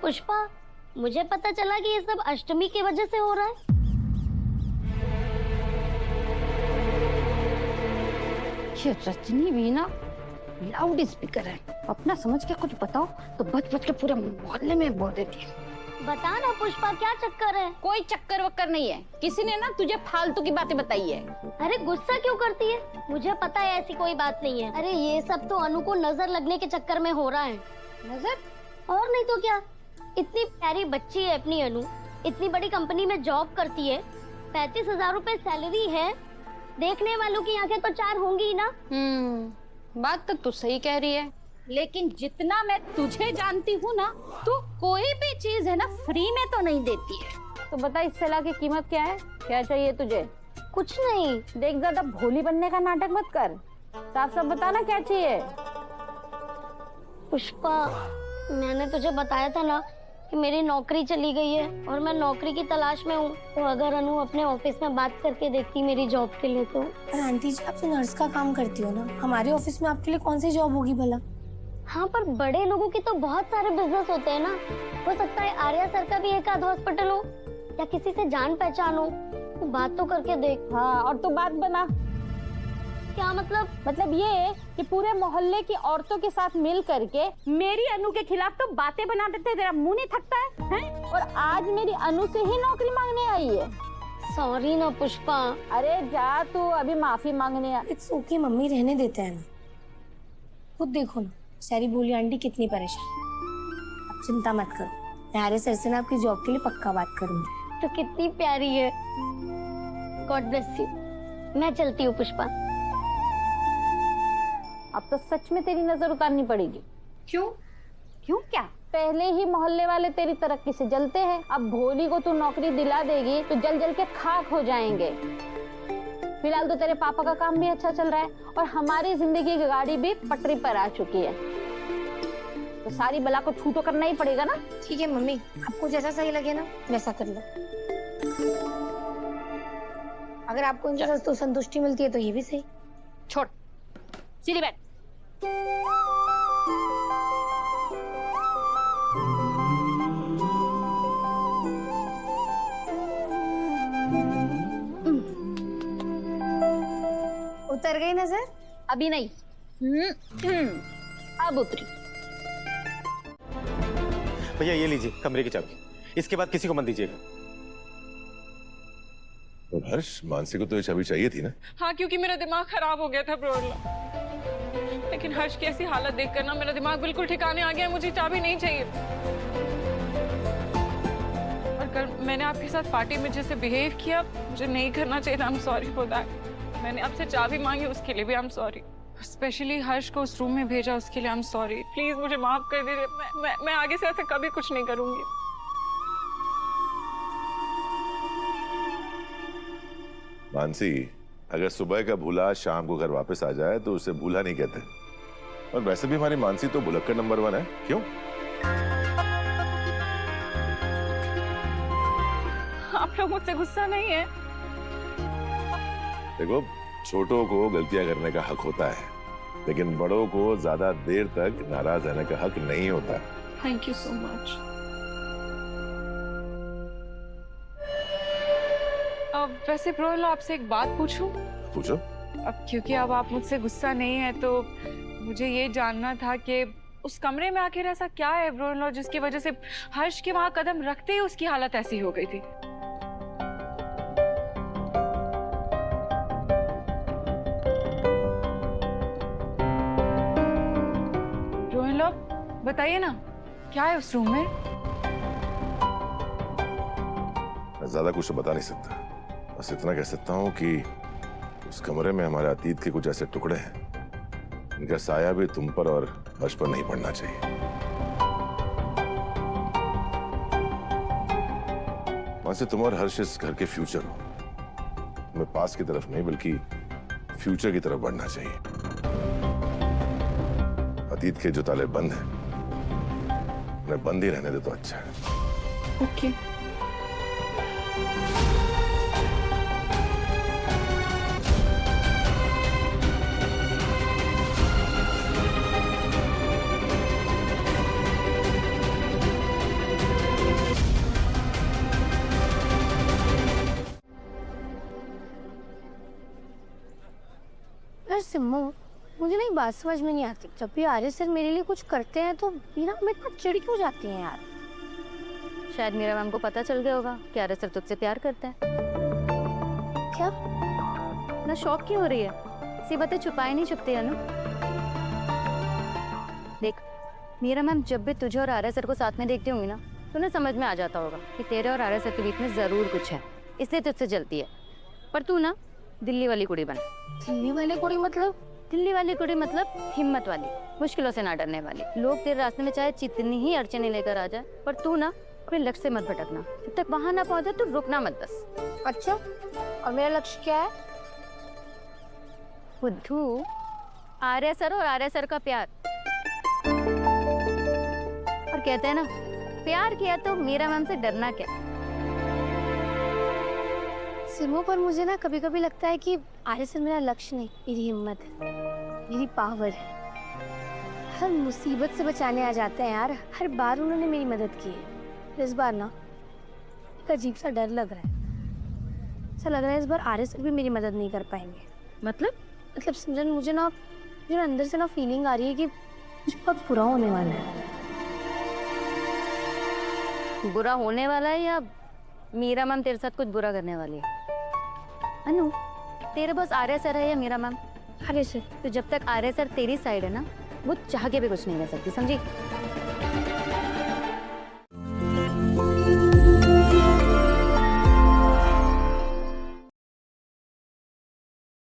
पुष्पा, मुझे पता चला कि ये सब अष्टमी की वजह से हो रहा है। ये रजनी भी ना लाउड स्पीकर है, अपना समझ के कुछ बताओ तो बच बच के पूरे मोहल्ले में बोल देती है। बता ना पुष्पा, क्या चक्कर है? कोई चक्कर वक्कर नहीं है, किसी ने ना तुझे फालतू की बातें बताई है। अरे गुस्सा क्यों करती है? मुझे पता है ऐसी कोई बात नहीं है। अरे ये सब तो अनु को नजर लगने के चक्कर में हो रहा है। नजर? और नहीं तो क्या, इतनी प्यारी बच्ची है अपनी अनु, इतनी बड़ी कंपनी में जॉब करती है, 35,000 रुपए सैलरी है, देखने वालों की आंखें तो चार होंगी ही ना। बात तो तू सही कह रही है, लेकिन जितना मैं तुझे जानती हूँ ना, तू कोई भी चीज है ना फ्री में तो नहीं देती है। तो बता इस सलाह की कीमत क्या है, क्या चाहिए तुझे? कुछ नहीं। देख ज्यादा भोली बनने का नाटक मत कर, साफ साफ बता ना क्या चाहिए। पुष्पा, मैंने तुझे बताया था ना कि मेरी नौकरी चली गई है और मैं नौकरी की तलाश में हूँ। तो अगर अनु अपने ऑफिस में बात करके देखती मेरी जॉब के लिए तो। पर आंटी जी, आप तो नर्स का काम करती हो ना, हमारे ऑफिस में आपके लिए कौन सी जॉब होगी भला? हाँ, पर बड़े लोगों की तो बहुत सारे बिजनेस होते हैं ना। हो सकता है आर्या सर का भी एक आध हॉस्पिटल हो या किसी से जान पहचान हो, तो बात तो करके देख। हाँ, और तू बात बना। क्या मतलब? मतलब ये कि पूरे मोहल्ले की औरतों के साथ मिल करके मेरी अनु के खिलाफ तो बातें बना देते, तेरा मुंह नहीं थकता है? और आज मेरी अनु से ही नौकरी मांगने आई है। सॉरी ना पुष्पा। अरे जा तू, अभी माफी मांगने आ। इट्स ओके मम्मी, रहने देते हैं ना। खुद देखो ना, सारी बोली आंटी कितनी परेशान। आप चिंता मत करो, मैं आर्य सर से ना आपकी जॉब के लिए पक्का बात करूंगी। तो कितनी प्यारी है। God bless you. मैं चलती हूँ पुष्पा। अब तो सच में तेरी नजर उतारनी पड़ेगी। क्यों? क्यों क्या? पहले ही मोहल्ले वाले तेरी तरक्की से जलते हैं, अब भोली को तू नौकरी दिला देगी तो जल जल के खाक हो जाएंगे। फिलहाल तो तेरे पापा का काम भी अच्छा चल रहा है और हमारी जिंदगी की गाड़ी भी पटरी पर आ चुकी है, तो सारी बला को छू तो करना ही पड़ेगा ना। ठीक है मम्मी, आपको जैसा सही लगे ना वैसा कर लो। अगर आपको इनसे तो संतुष्टि मिलती है तो ये भी सही। छोड़, सीधी बैठ। उतर गई नजर? अभी नहीं, अब उतरी। भैया ये लीजिए कमरे की चाबी, इसके बाद किसी को मत दीजिएगा। और हर्ष, मानसी को तो ये चाबी चाहिए थी ना? हाँ, क्योंकि मेरा दिमाग खराब हो गया था ब्रोरला। लेकिन हर्ष की ऐसी हालत देखकर ना मेरा दिमाग बिल्कुल ठिकाने आ गया। मुझे चाबी नहीं चाहिए। और कल मैंने आपके साथ पार्टी में जैसे बिहेव किया, मुझे नहीं करना चाहिए था। I am sorry for that. मैंने आपसे चाबी मांगी, उसके लिए भी आई एम सॉरी। स्पेशली हर्ष को उस रूम में भेजा, उसके लिए आई एम सॉरी। प्लीज मुझे माफ कर दीजिए। मैं आगे से ऐसे कभी कुछ नहीं करूंगी। मानसी, अगर सुबह का भूला शाम को घर वापस आ जाए तो उसे भूला नहीं कहते। और वैसे भी हमारी मानसी तो भुलक्कड़ नंबर 1 है। क्यों? आप लोग मुझसे गुस्सा नहीं है? देखो, छोटों को गलतियां करने का हक होता है, लेकिन बड़ों को ज्यादा देर तक नाराज रहने का हक नहीं होता। Thank you so much. वैसे ब्रोरला, आपसे एक बात पूछूं? पूछो। अब क्योंकि अब आप मुझसे गुस्सा नहीं है तो मुझे ये जानना था कि उस कमरे में आखिर ऐसा क्या है ब्रोरला जिसकी वजह से हर्ष के वहां कदम रखते ही उसकी हालत ऐसी हो गई थी। ब्रोरला बताइए ना, क्या है उस रूम में? मैं ज्यादा कुछ तो बता नहीं सकता, बस इतना कह सकता हूँ कि उस कमरे में हमारे अतीत के कुछ ऐसे टुकड़े हैं, इनका साया भी तुम पर और हर्ष पर नहीं पड़ना चाहिए। वहां से तुम और हर्ष इस घर के फ्यूचर हो, तुम्हें पास की तरफ नहीं बल्कि फ्यूचर की तरफ बढ़ना चाहिए। अतीत के जो ताले बंद हैं उन्हें बंद ही रहने दे तो अच्छा है। ओके। सिम्मो, मुझे ना एक बात समझ में नहीं आती, जब भी आर्य सर मेरे लिए कुछ करते हैं तो मीरा मैं इतना चिढ़ क्यों जाती हैं यार? शायद मीरा मैम को पता चल गया होगा कि आर्य सर तुझसे प्यार करता है। क्या? ना शौक क्यों हो रही है? सी बातें छुपाई नहीं छुपती है ना। देख, मीरा मैम जब भी तुझे और आर्य सर को साथ में देखती होंगी ना, तो उन्हें समझ में आ जाता होगा कि तेरे और आर्य सर के बीच में जरूर कुछ है, इसलिए तुझसे जलती है। पर तू ना दिल्ली वाली कुड़ी बन। दिल्ली वाले कुड़ी मतलब? दिल्ली वाली कुड़ी मतलब हिम्मत वाली, मुश्किलों से ना डरने वाली। लोग तेरे रास्ते में चाहे जितनी ही अड़चने लेकर आ जाए, पर तू ना अपने लक्ष्य से मत भटकना। जब तक वहां ना पहुंचे तो रुकना मत बस। अच्छा, और मेरा लक्ष्य क्या है? बुद्धू, आर्य सर और आर्य सर का प्यार। और कहते हैं ना, प्यार किया तो मीरा मैम से डरना क्या। सिमो, पर मुझे ना कभी कभी लगता है कि आर्य सर मेरा लक्ष्य नहीं, मेरी हिम्मत है, मेरी पावर है। हर मुसीबत से बचाने आ जाते हैं यार, हर बार उन्होंने मेरी मदद की है। इस बार ना एक अजीब सा डर लग रहा है, ऐसा लग रहा है इस बार आर्य सर भी मेरी मदद नहीं कर पाएंगे। मतलब सिमरन, मुझे ना अंदर से ना फीलिंग आ रही है कि कुछ बहुत बुरा होने वाला है। बुरा होने वाला है या मीरा मैम तेरे साथ कुछ बुरा करने वाली है? अनु, तेरे बस आर्य सर है या मीरा मैम? आर्य सर। तो जब तक आर्य सर तेरी साइड है ना, वो चाह के भी कुछ नहीं कर सकती, समझी?